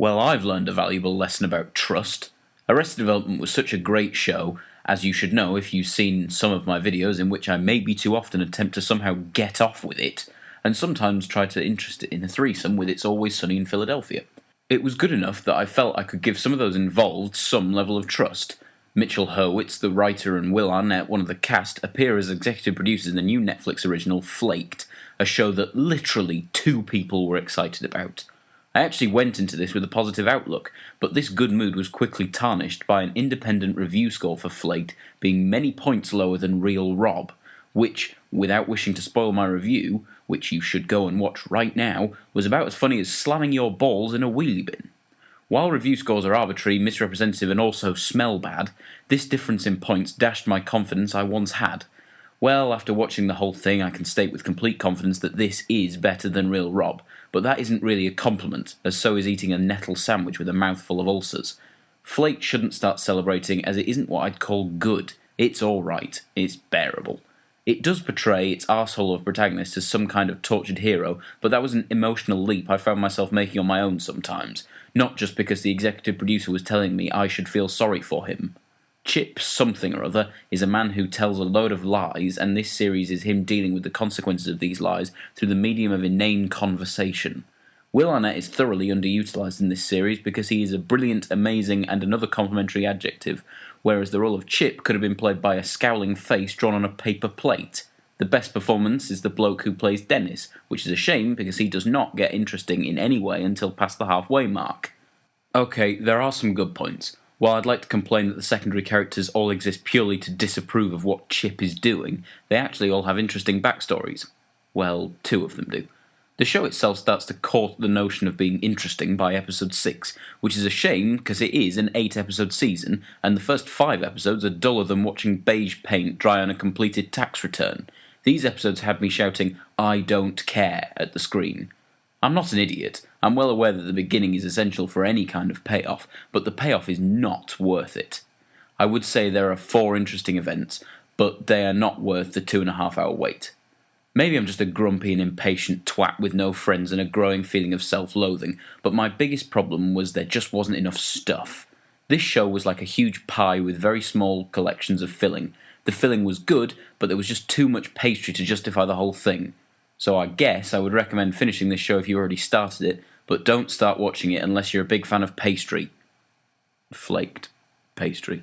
Well, I've learned a valuable lesson about trust. Arrested Development was such a great show, as you should know if you've seen some of my videos in which I maybe too often attempt to somehow get off with it, and sometimes try to interest it in a threesome with It's Always Sunny in Philadelphia. It was good enough that I felt I could give some of those involved some level of trust. Mitchell Hurwitz, the writer, and Will Arnett, one of the cast, appear as executive producers in the new Netflix original Flaked, a show that literally 2 people were excited about. I actually went into this with a positive outlook, but this good mood was quickly tarnished by an independent review score for Flaked being many points lower than Real Rob, which, without wishing to spoil my review, which you should go and watch right now, was about as funny as slamming your balls in a wheelie bin. While review scores are arbitrary, misrepresentative, and also smell bad, this difference in points dashed my confidence I once had. Well, after watching the whole thing, I can state with complete confidence that this is better than Real Rob, but that isn't really a compliment, as so is eating a nettle sandwich with a mouthful of ulcers. Flake shouldn't start celebrating, as it isn't what I'd call good. It's alright. It's bearable. It does portray its arsehole of protagonist as some kind of tortured hero, but that was an emotional leap I found myself making on my own sometimes, not just because the executive producer was telling me I should feel sorry for him. Chip something or other is a man who tells a load of lies, and this series is him dealing with the consequences of these lies through the medium of inane conversation. Will Arnett is thoroughly underutilised in this series because he is a brilliant, amazing, and another complimentary adjective, whereas the role of Chip could have been played by a scowling face drawn on a paper plate. The best performance is the bloke who plays Dennis, which is a shame because he does not get interesting in any way until past the halfway mark. Okay, there are some good points. While I'd like to complain that the secondary characters all exist purely to disapprove of what Chip is doing, they actually all have interesting backstories. Well, 2 of them do. The show itself starts to court the notion of being interesting by episode 6, which is a shame because it is an 8-episode season, and the first 5 episodes are duller than watching beige paint dry on a completed tax return. These episodes had me shouting, "I don't care," at the screen. I'm not an idiot. I'm well aware that the beginning is essential for any kind of payoff, but the payoff is not worth it. I would say there are 4 interesting events, but they are not worth the 2.5-hour wait. Maybe I'm just a grumpy and impatient twat with no friends and a growing feeling of self-loathing, but my biggest problem was there just wasn't enough stuff. This show was like a huge pie with very small collections of filling. The filling was good, but there was just too much pastry to justify the whole thing. So I guess I would recommend finishing this show if you already started it, but don't start watching it unless you're a big fan of pastry. Flaked pastry.